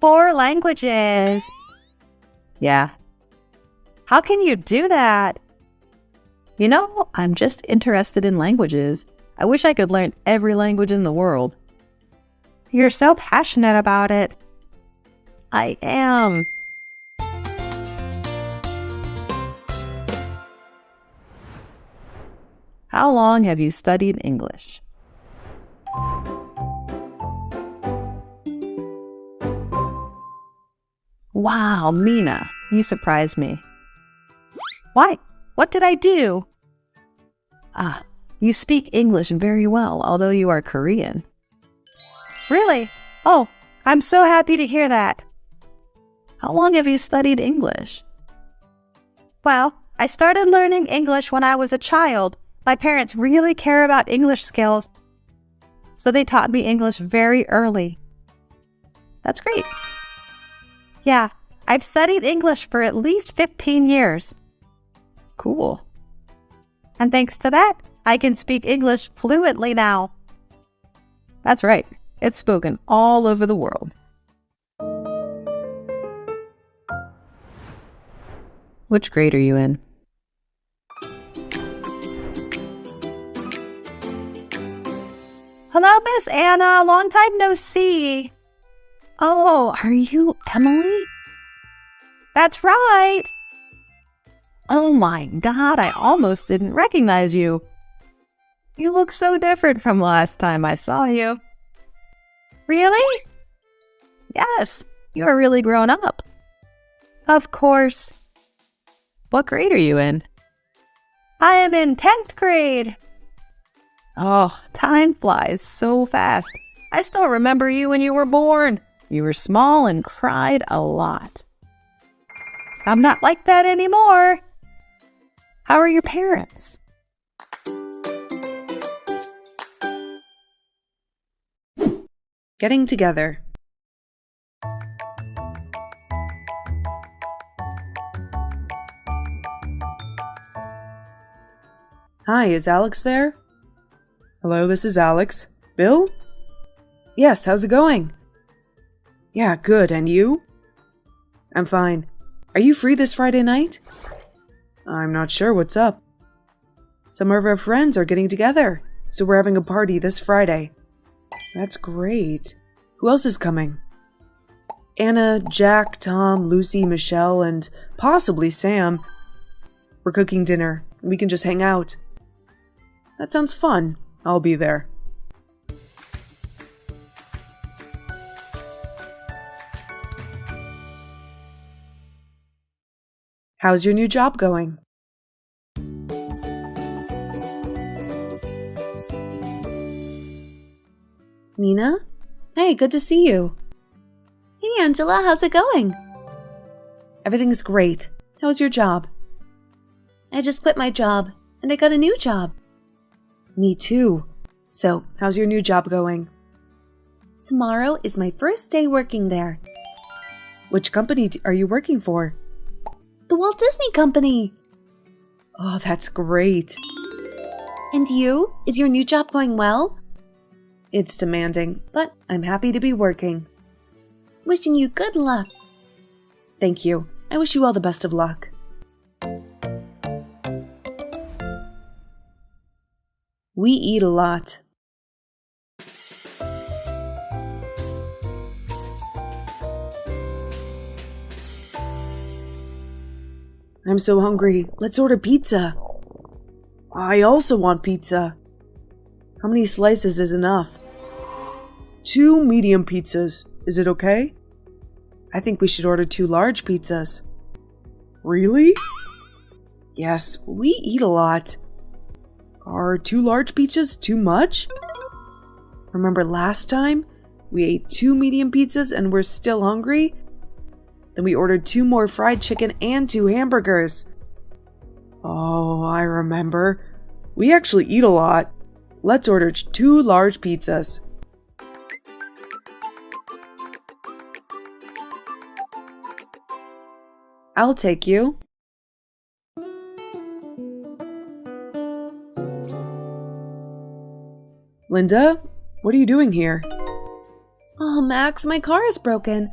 4 languages. Yeah. How can you do that? You know, I'm just interested in languages. I wish I could learn every language in the world. You're so passionate about it. I am. How long have you studied English? Wow, Mina, you surprised me. Why? What did I do? Ah, you speak English very well, although you are Korean. Really? Oh, I'm so happy to hear that. How long have you studied English? Well, I started learning English when I was a child. My parents really care about English skills, so they taught me English very early. That's great. Yeah, I've studied English for at least 15 years. Cool. And thanks to that, I can speak English fluently now. That's right. It's spoken all over the world. Which grade are you in? Hello, Miss Anna. Long time no see. Oh, are you Emily? That's right. Oh my God, I almost didn't recognize you. You look so different from last time I saw you. Really? Yes, you are really grown up. Of course. What grade are you in? I am in 10th grade. Oh, time flies so fast. I still remember you when you were born. You were small and cried a lot. I'm not like that anymore. How are your parents? Getting together. Hi, is Alex there? Hello, this is Alex. Bill? Yes, how's it going? Yeah, good, and you? I'm fine. Are you free this Friday night? I'm not sure what's up. Some of our friends are getting together, so we're having a party this Friday. That's great. Who else is coming? Anna, Jack, Tom, Lucy, Michelle, and possibly Sam. We're cooking dinner, and we can just hang out. That sounds fun. I'll be there. How's your new job going? Mina? Hey, good to see you. Hey Angela, how's it going? Everything's great. How's your job? I just quit my job, and I got a new job. Me too. So, how's your new job going? Tomorrow is my first day working there. Which company are you working for? The Walt Disney Company. Oh, that's great. And you? Is your new job going well? It's demanding, but I'm happy to be working. Wishing you good luck. Thank you. I wish you all the best of luck. We eat a lot. I'm so hungry. Let's order pizza. I also want pizza. How many slices is enough? 2 medium pizzas. Is it okay? I think we should order 2 large pizzas. Really? Yes, we eat a lot. Are 2 large pizzas too much? Remember last time? We ate 2 medium pizzas and we're still hungry? Then we ordered 2 more fried chicken and 2 hamburgers. Oh, I remember. We actually eat a lot. Let's order 2 large pizzas. I'll take you. Linda, what are you doing here? Oh, Oh, Max, my car is broken.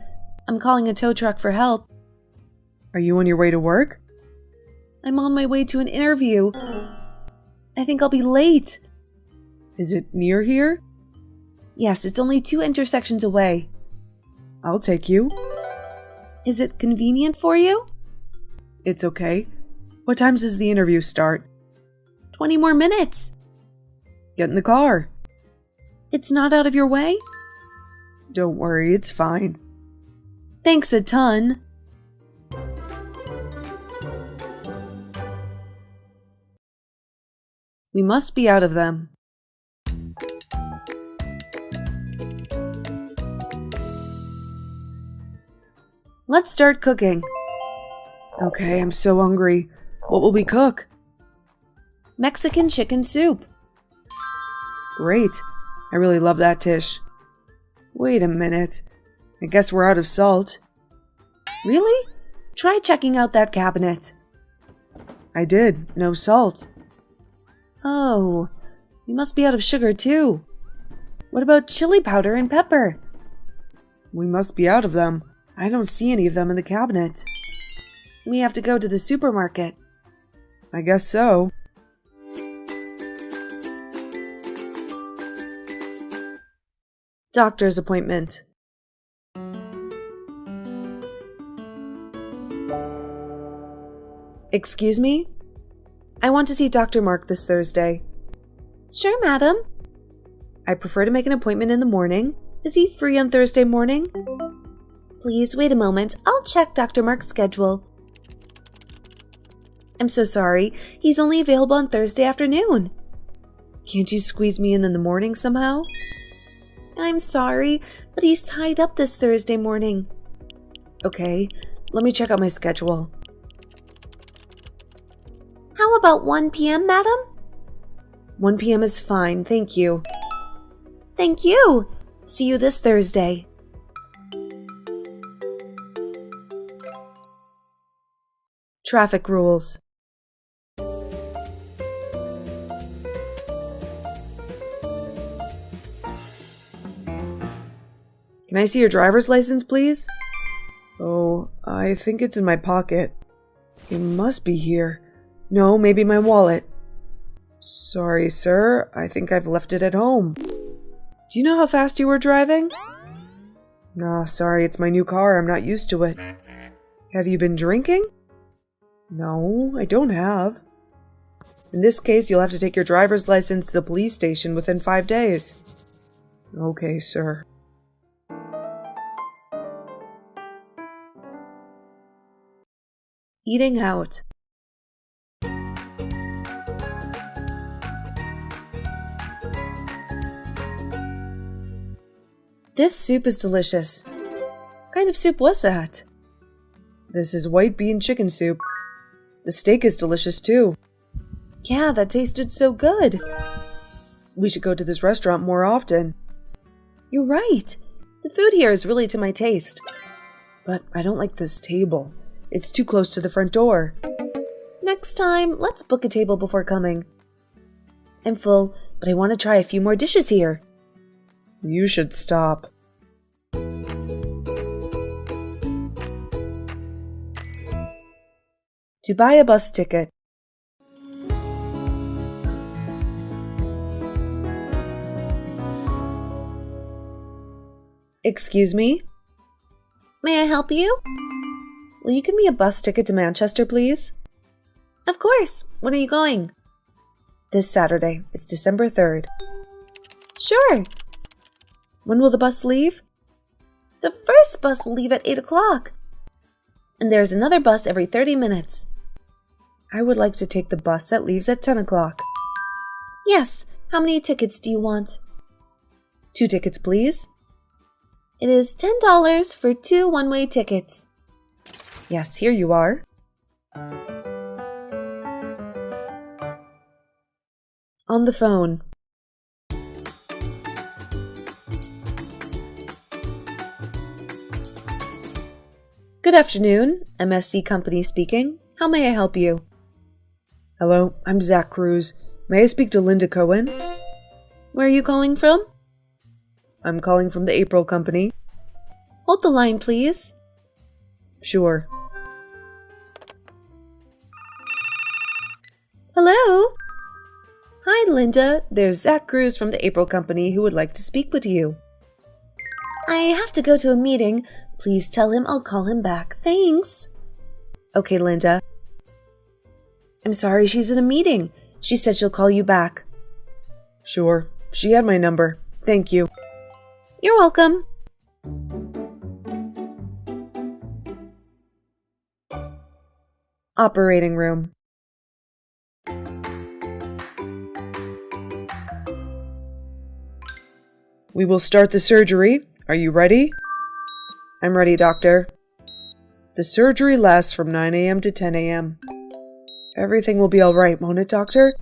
I'm calling a tow truck for help. Are you on your way to work? I'm on my way to an interview. I think I'll be late. Is it near here? Yes, it's only 2 intersections away. I'll take you. Is it convenient for you? It's okay. What time does the interview start? 20 more minutes. Get in the car. It's not out of your way? Don't worry, it's fine. Thanks a ton. We must be out of them. Let's start cooking. Okay, I'm so hungry. What will we cook? Mexican chicken soup. Great. I really love that dish. Wait a minute. I guess we're out of salt. Really? Try checking out that cabinet. I did. No salt. Oh, we must be out of sugar too. What about chili powder and pepper? We must be out of them. I don't see any of them in the cabinet. We have to go to the supermarket. I guess so. Doctor's appointment. Excuse me? I want to see Dr. Mark this Thursday. Sure, madam. I prefer to make an appointment in the morning. Is he free on Thursday morning? Please wait a moment. I'll check Dr. Mark's schedule. I'm so sorry. He's only available on Thursday afternoon. Can't you squeeze me in the morning somehow? I'm sorry, but he's tied up this Thursday morning. Okay, let me check out my schedule. How about 1 p.m., madam? 1 p.m. is fine, thank you. Thank you. See you this Thursday. Traffic rules. Can I see your driver's license, please? Oh, I think it's in my pocket. It must be here. No, maybe my wallet. Sorry, sir. I think I've left it at home. Do you know how fast you were driving? Nah, sorry, it's my new car. I'm not used to it. Have you been drinking? No, I don't have. In this case, you'll have to take your driver's license to the police station within 5 days. Okay, sir. Eating out. This soup is delicious. What kind of soup was that? This is white bean chicken soup. The steak is delicious too. Yeah, that tasted so good. We should go to this restaurant more often. You're right. The food here is really to my taste. But I don't like this table. It's too close to the front door. Next time, let's book a table before coming. I'm full, but I want to try a few more dishes here. You should stop. To buy a bus ticket. Excuse me? May I help you? Will you give me a bus ticket to Manchester, please? Of course. When are you going? This Saturday. It's December 3rd. Sure. When will the bus leave? The first bus will leave at 8 o'clock. And there's another bus every 30 minutes. I would like to take the bus that leaves at 10 o'clock. Yes. How many tickets do you want? 2 tickets, please. It is $10 for 2 one-way tickets. Yes, here you are. On the phone. Good afternoon, MSC Company speaking. How may I help you? Hello, I'm Zach Cruz. May I speak to Linda Cohen? Where are you calling from? I'm calling from the April Company. Hold the line, please. Sure. Hello? Hi, Linda. There's Zach Cruz from the April Company who would like to speak with you. I have to go to a meeting. Please tell him I'll call him back. Thanks. Okay, Linda. I'm sorry, she's in a meeting. She said she'll call you back. Sure. She had my number. Thank you. You're welcome. Operating room. We will start the surgery. Are you ready? I'm ready, doctor. The surgery lasts from 9 a.m. to 10 a.m. Everything will be all right, won't it, doctor?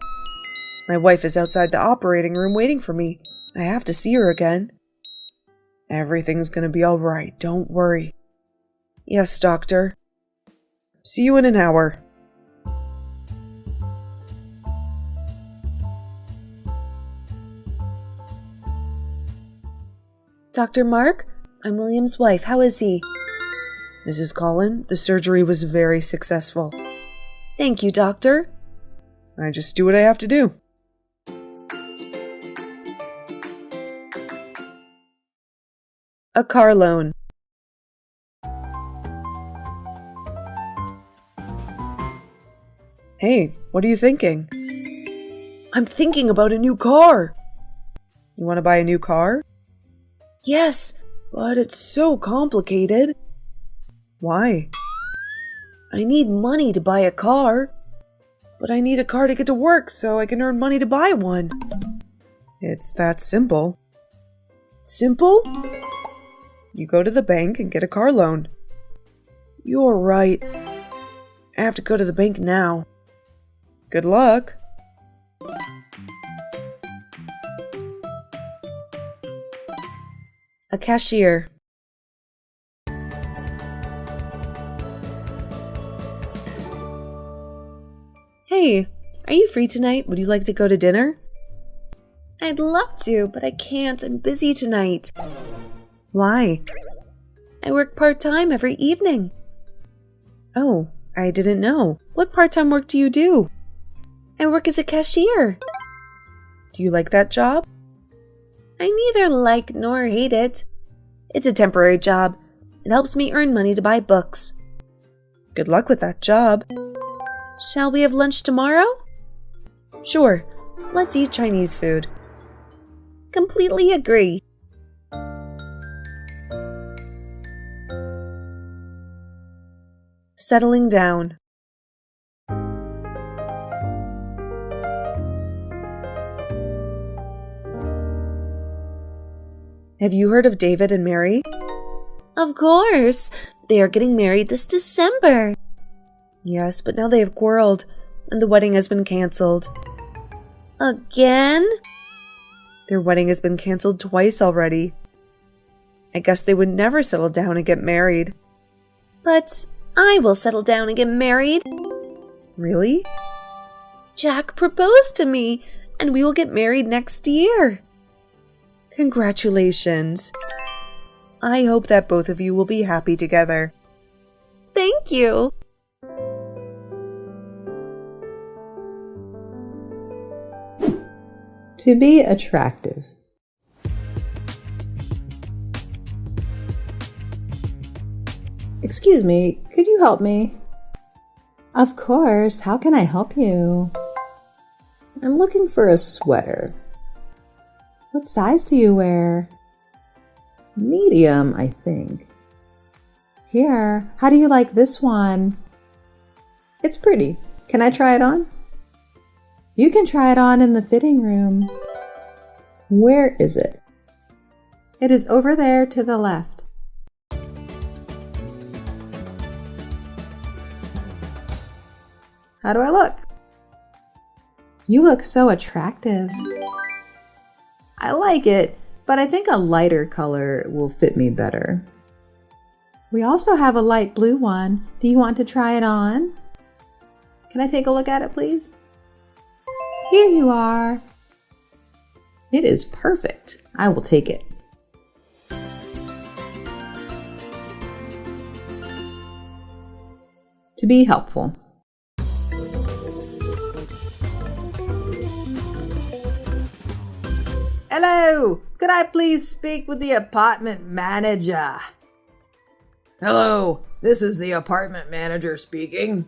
My wife is outside the operating room waiting for me. I have to see her again. Everything's gonna be all right. Don't worry. Yes, doctor. See you in an hour. Dr. Mark? I'm William's wife. How is he? Mrs. Collin, the surgery was very successful. Thank you, doctor. I just do what I have to do. A car loan. Hey, what are you thinking? I'm thinking about a new car. You want to buy a new car? Yes, but it's so complicated. Why? I need money to buy a car. But I need a car to get to work so I can earn money to buy one. It's that simple. Simple? You go to the bank and get a car loan. You're right. I have to go to the bank now. Good luck. A cashier. Hey, are you free tonight? Would you like to go to dinner? I'd love to, but I can't. I'm busy tonight. Why? I work part-time every evening. Oh, I didn't know. What part-time work do you do? I work as a cashier. Do you like that job? I neither like nor hate it. It's a temporary job. It helps me earn money to buy books. Good luck with that job. Shall we have lunch tomorrow? Sure. Let's eat Chinese food. Completely agree. Settling down. Have you heard of David and Mary? Of course. They are getting married this December. Yes, but now they have quarreled, and the wedding has been cancelled. Again? Their wedding has been cancelled twice already. I guess they would never settle down and get married. But I will settle down and get married. Really? Jack proposed to me, and we will get married next year. Congratulations. I hope that both of you will be happy together. Thank you. To be attractive. Excuse me, could you help me? Of course, how can I help you? I'm looking for a sweater. What size do you wear? Medium, I think. Here, how do you like this one? It's pretty. Can I try it on? You can try it on in the fitting room. Where is it? It is over there to the left. How do I look? You look so attractive. I like it, but I think a lighter color will fit me better. We also have a light blue one. Do you want to try it on? Can I take a look at it, please? Here you are. It is perfect. I will take it. To be helpful. Hello, could I please speak with the apartment manager? Hello, this is the apartment manager speaking.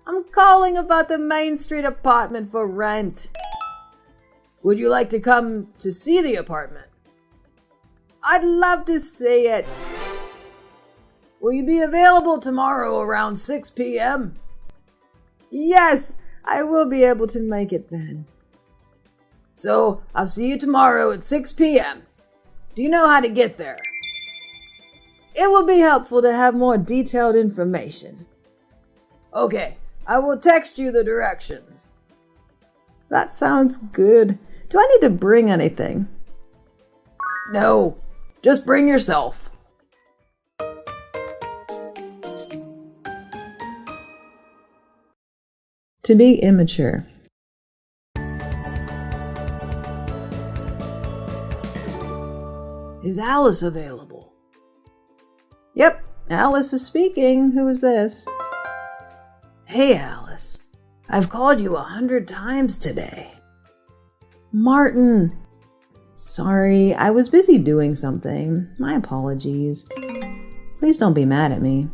I'm calling about the Main Street apartment for rent. Would you like to come to see the apartment? I'd love to see it. Will you be available tomorrow around 6 p.m.? Yes, I will be able to make it then. So, I'll see you tomorrow at 6 p.m. Do you know how to get there? It will be helpful to have more detailed information. Okay, I will text you the directions. That sounds good. Do I need to bring anything? No, just bring yourself. To be immature. Is Alice available? Yep, Alice is speaking. Who is this? Hey, Alice. I've called you 100 times today. Martin. Sorry, I was busy doing something. My apologies. Please don't be mad at me.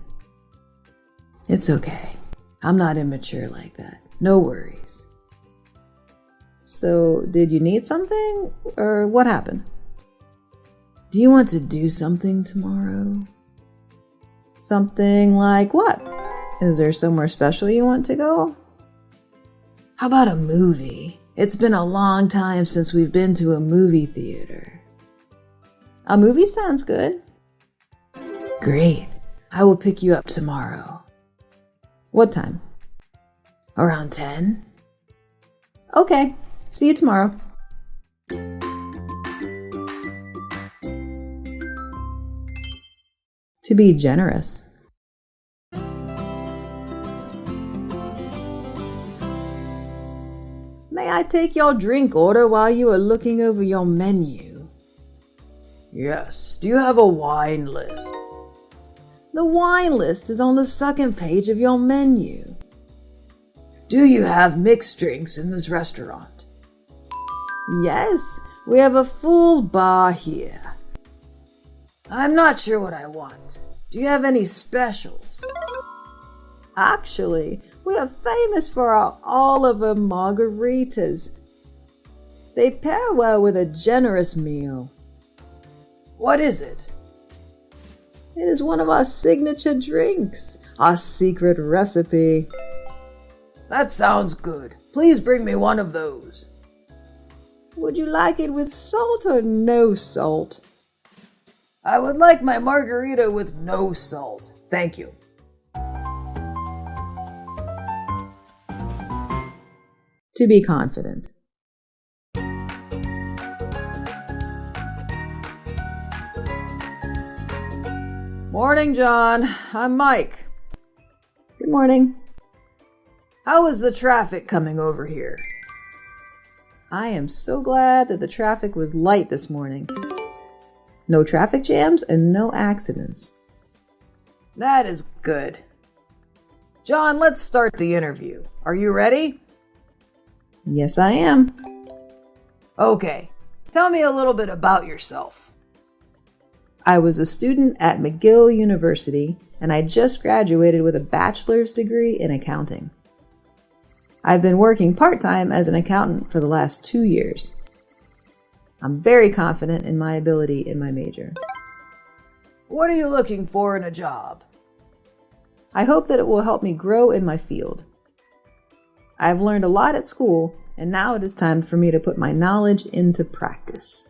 It's okay. I'm not immature like that. No worries. So, did you need something? Or what happened? Do you want to do something tomorrow? Something like what? Is there somewhere special you want to go? How about a movie? It's been a long time since we've been to a movie theater. A movie sounds good. Great. I will pick you up tomorrow. What time? Around 10? Okay. See you tomorrow. To be generous. May I take your drink order while you are looking over your menu? Yes. Do you have a wine list? The wine list is on the second page of your menu. Do you have mixed drinks in this restaurant? Yes, we have a full bar here. I'm not sure what I want. Do you have any specials? Actually, we are famous for our Oliver margaritas. They pair well with a generous meal. What is it? It is one of our signature drinks, our secret recipe. That sounds good. Please bring me one of those. Would you like it with salt or no salt? I would like my margarita with no salt. Thank you. To be confident. Morning, John. I'm Mike. Good morning. How is the traffic coming over here? I am so glad that the traffic was light this morning. No traffic jams and no accidents. That is good. John, let's start the interview. Are you ready? Yes, I am. Okay. Tell me a little bit about yourself. I was a student at McGill University, and I just graduated with a bachelor's degree in accounting. I've been working part-time as an accountant for the last 2 years. I'm very confident in my ability in my major. What are you looking for in a job? I hope that it will help me grow in my field. I've learned a lot at school, and now it is time for me to put my knowledge into practice.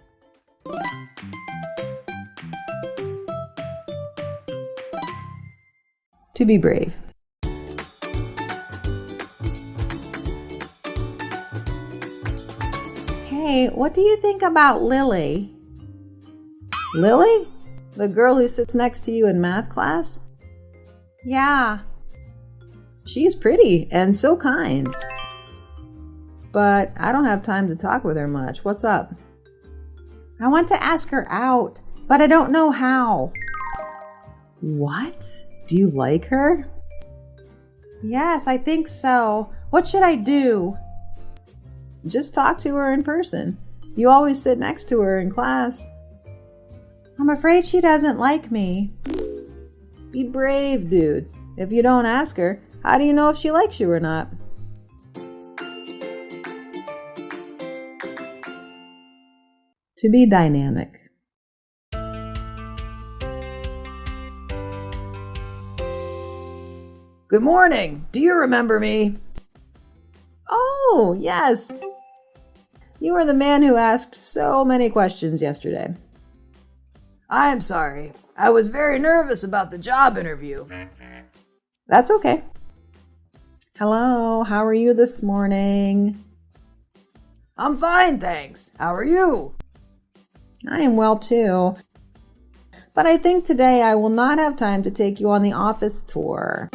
To be brave. Hey, what do you think about Lily? Lily? The girl who sits next to you in math class? Yeah. She's pretty and so kind. But I don't have time to talk with her much. What's up? I want to ask her out, but I don't know how. What? Do you like her? Yes, I think so. What should I do? Just talk to her in person. You always sit next to her in class. I'm afraid she doesn't like me. Be brave, dude. If you don't ask her, how do you know if she likes you or not? To be dynamic. Good morning. Do you remember me? Oh, yes. You are the man who asked so many questions yesterday. I'm sorry. I was very nervous about the job interview. That's okay. Hello, how are you this morning? I'm fine, thanks. How are you? I am well too. But I think today I will not have time to take you on the office tour.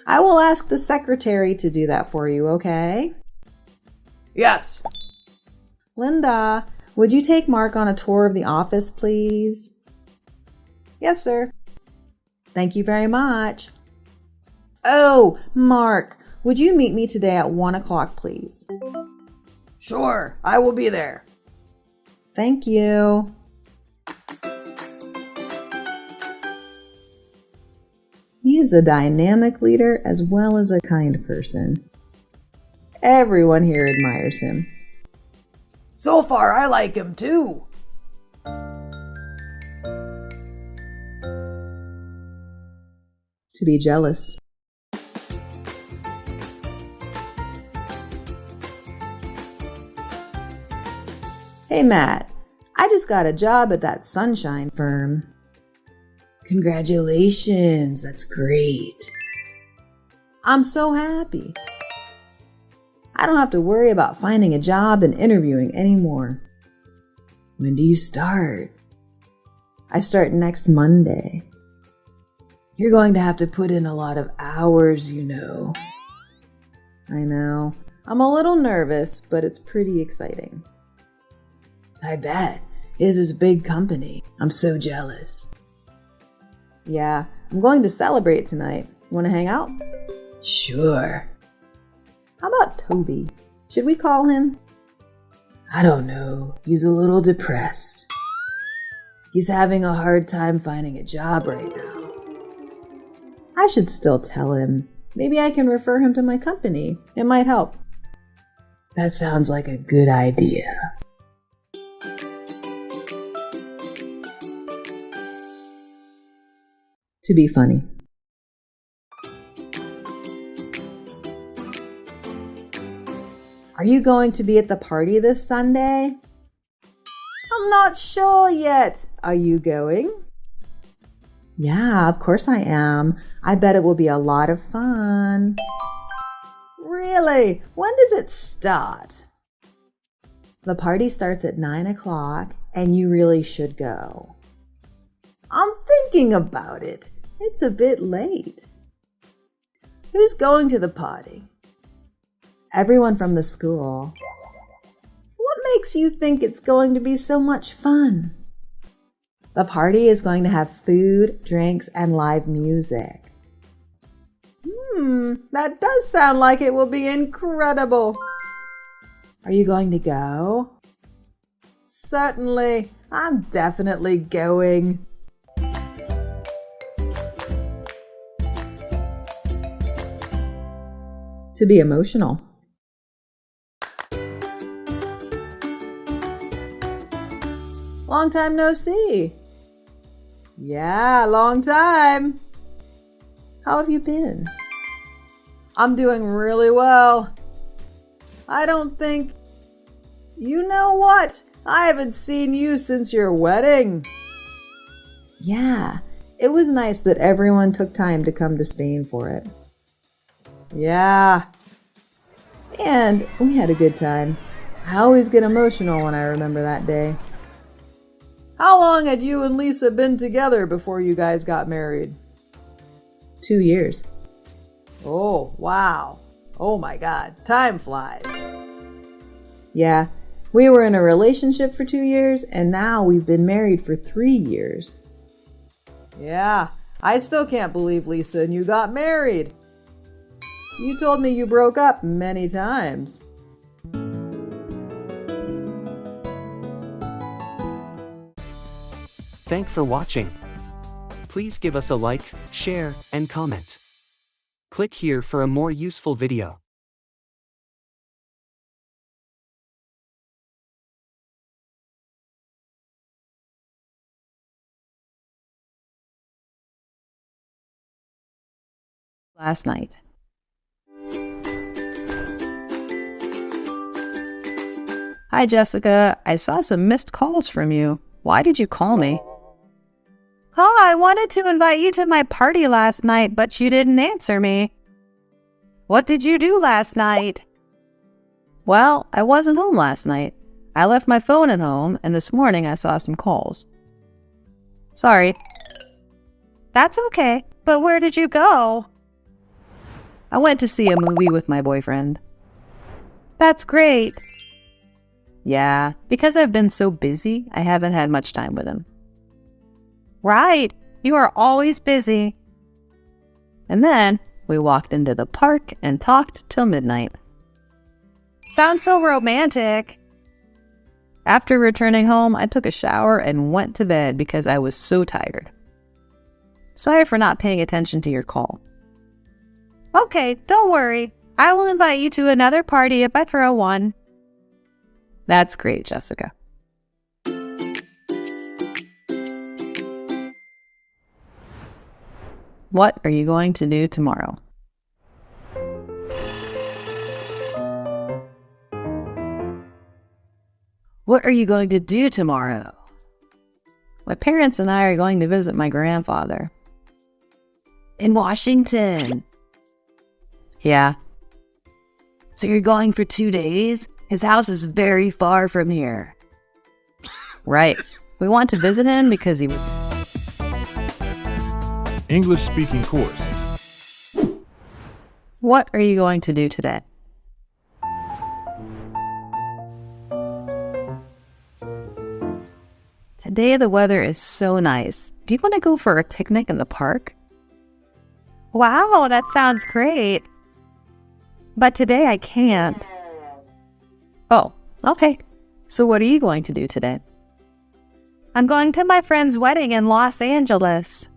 I will ask the secretary to do that for you, okay? Yes. Linda, would you take Mark on a tour of the office, please? Yes, sir. Thank you very much. Oh, Mark, would you meet me today at 1 o'clock, please? Sure, I will be there. Thank you. He is a dynamic leader as well as a kind person. Everyone here admires him. So far, I like him too. To be jealous. Hey Matt, I just got a job at that Sunshine firm. Congratulations, that's great. I'm so happy. I don't have to worry about finding a job and interviewing anymore. When do you start? I start next Monday. You're going to have to put in a lot of hours, you know. I know. I'm a little nervous, but it's pretty exciting. I bet. It is a big company. I'm so jealous. Yeah, I'm going to celebrate tonight. You want to hang out? Sure. How about Toby? Should we call him? I don't know. He's a little depressed. He's having a hard time finding a job right now. I should still tell him. Maybe I can refer him to my company. It might help. That sounds like a good idea. To be funny. Are you going to be at the party this Sunday? I'm not sure yet. Are you going? Yeah, of course I am. I bet it will be a lot of fun. Really? When does it start? The party starts at 9 o'clock, and you really should go. I'm thinking about it. It's a bit late. Who's going to the party? Everyone from the school. What makes you think it's going to be so much fun? The party is going to have food, drinks, and live music. That does sound like it will be incredible. Are you going to go? Certainly. I'm definitely going. To be emotional. Long time no see. Yeah, long time. How have you been? I'm doing really well. I don't think... You know what? I haven't seen you since your wedding. Yeah, it was nice that everyone took time to come to Spain for it. Yeah. And we had a good time. I always get emotional when I remember that day. How long had you and Lisa been together before you guys got married? 2 years. Oh, wow. Oh my God, time flies. Yeah, we were in a relationship for 2 years, and now we've been married for 3 years. Yeah, I still can't believe Lisa and you got married. You told me you broke up many times. Thanks for watching. Please give us a like, share, and comment. Click here for a more useful video. Last night. Hi, Jessica. I saw some missed calls from you. Why did you call me? Oh, I wanted to invite you to my party last night, but you didn't answer me. What did you do last night? Well, I wasn't home last night. I left my phone at home, and this morning I saw some calls. Sorry. That's okay, but where did you go? I went to see a movie with my boyfriend. That's great. Yeah, because I've been so busy, I haven't had much time with him. Right, you are always busy. And then we walked into the park and talked till midnight. Sounds so romantic. After returning home, I took a shower and went to bed because I was so tired. Sorry for not paying attention to your call. Okay, don't worry. I will invite you to another party if I throw one. That's great, Jessica. What are you going to do tomorrow? What are you going to do tomorrow? My parents and I are going to visit my grandfather. In Washington. Yeah. So you're going for 2 days? His house is very far from here. Right. We want to visit him because he... English speaking course. What are you going to do today? Today the weather is so nice. Do you want to go for a picnic in the park? Wow, that sounds great. But today I can't. Oh, okay. So what are you going to do today? I'm going to my friend's wedding in Los Angeles.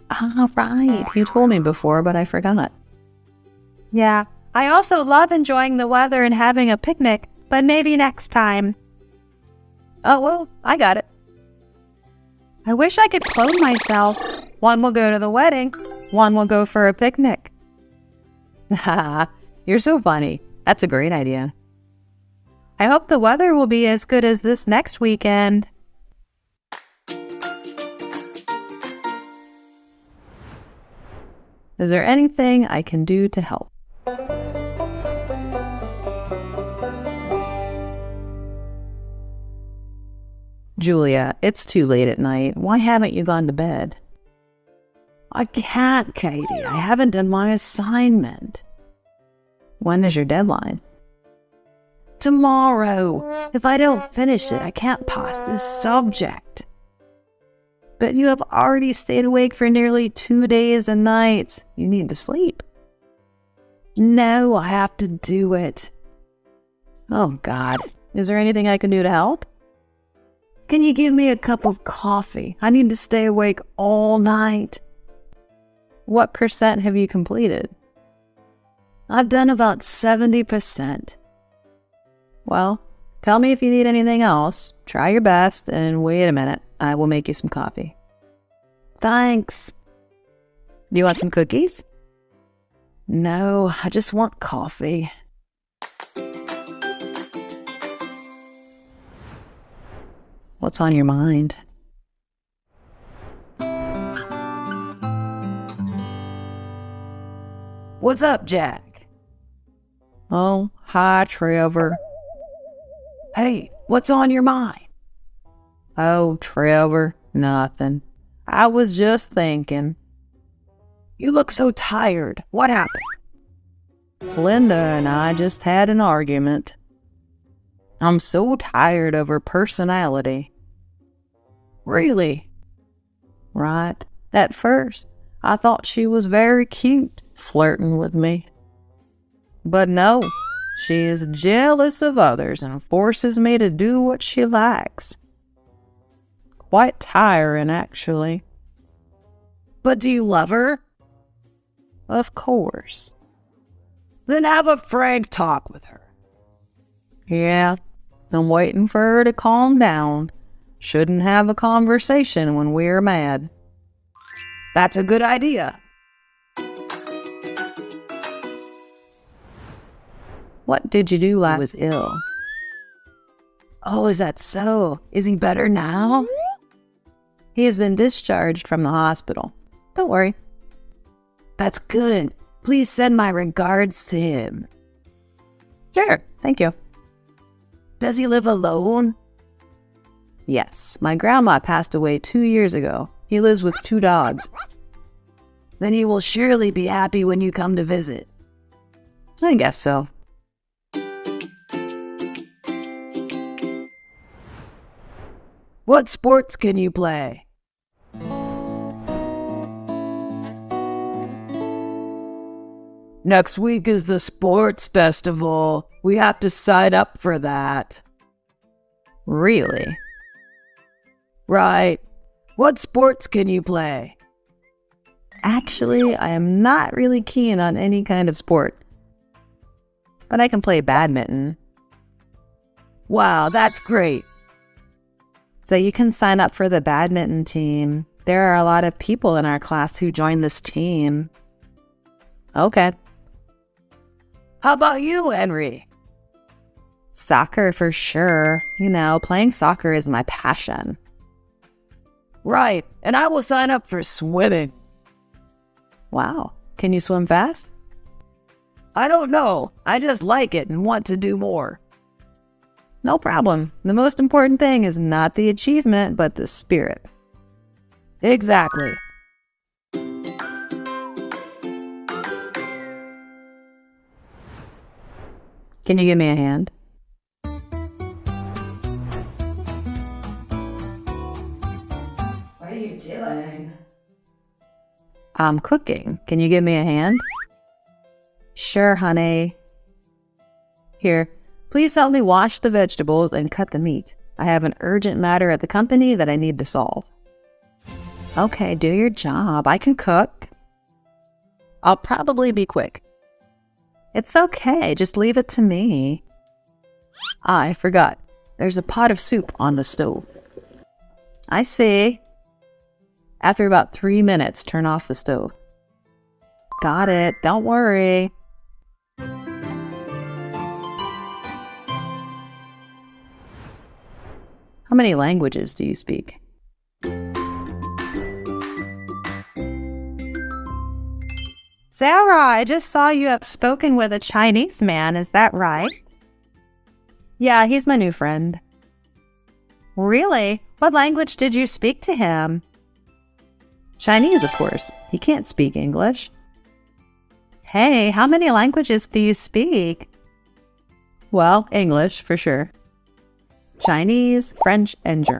Ah, right. You told me before, but I forgot. Yeah, I also love enjoying the weather and having a picnic, but maybe next time. Oh, well, I got it. I wish I could clone myself. One will go to the wedding, one will go for a picnic. Haha, you're so funny. That's a great idea. I hope the weather will be as good as this next weekend. Is there anything I can do to help? Julia, it's too late at night. Why haven't you gone to bed? I can't, Katie. I haven't done my assignment. When is your deadline? Tomorrow. If I don't finish it, I can't pass this subject. But you have already stayed awake for nearly 2 days and nights. You need to sleep. No, I have to do it. Oh, God. Is there anything I can do to help? Can you give me a cup of coffee? I need to stay awake all night. What % have you completed? I've done about 70%. Well, tell me if you need anything else. Try your best and wait a minute. I will make you some coffee. Thanks. Do you want some cookies? No, I just want coffee. What's on your mind? What's up, Jack? Oh, hi, Trevor. Hey, what's on your mind? Oh, Trevor, nothing. I was just thinking. You look so tired. What happened? Linda and I just had an argument. I'm so tired of her personality. Really? Right. At first, I thought she was very cute. flirting with me. But no, she is jealous of others and forces me to do what she likes. Quite tiring, actually. But do you love her? Of course. Then have a frank talk with her. Yeah, I'm waiting for her to calm down. Shouldn't have a conversation when we're mad. That's a good idea. What did you do last? I was ill. Oh, is that so? Is he better now? He has been discharged from the hospital. Don't worry. That's good. Please send my regards to him. Sure, thank you. Does he live alone? Yes, my grandma passed away 2 years ago. He lives with 2 dogs. Then he will surely be happy when you come to visit. I guess so. What sports can you play? Next week is the sports festival. We have to sign up for that. Really? Right. What sports can you play? Actually, I am not really keen on any kind of sport. But I can play badminton. Wow, that's great. So you can sign up for the badminton team. There are a lot of people in our class who join this team. Okay. How about you, Henry? Soccer for sure. You know, playing soccer is my passion. Right, and I will sign up for swimming. Wow, can you swim fast? I don't know. I just like it and want to do more. No problem. The most important thing is not the achievement, but the spirit. Exactly. Can you give me a hand? What are you doing? I'm cooking. Can you give me a hand? Sure, honey. Here, please help me wash the vegetables and cut the meat. I have an urgent matter at the company that I need to solve. Okay, do your job. I can cook. I'll probably be quick. It's okay, just leave it to me. I forgot. There's a pot of soup on the stove. I see. After about 3 minutes, turn off the stove. Got it, don't worry. How many languages do you speak? Sarah, I just saw you have spoken with a Chinese man, is that right? Yeah, he's my new friend. Really? What language did you speak to him? Chinese, of course. He can't speak English. Hey, how many languages do you speak? Well, English, for sure. Chinese, French, and German.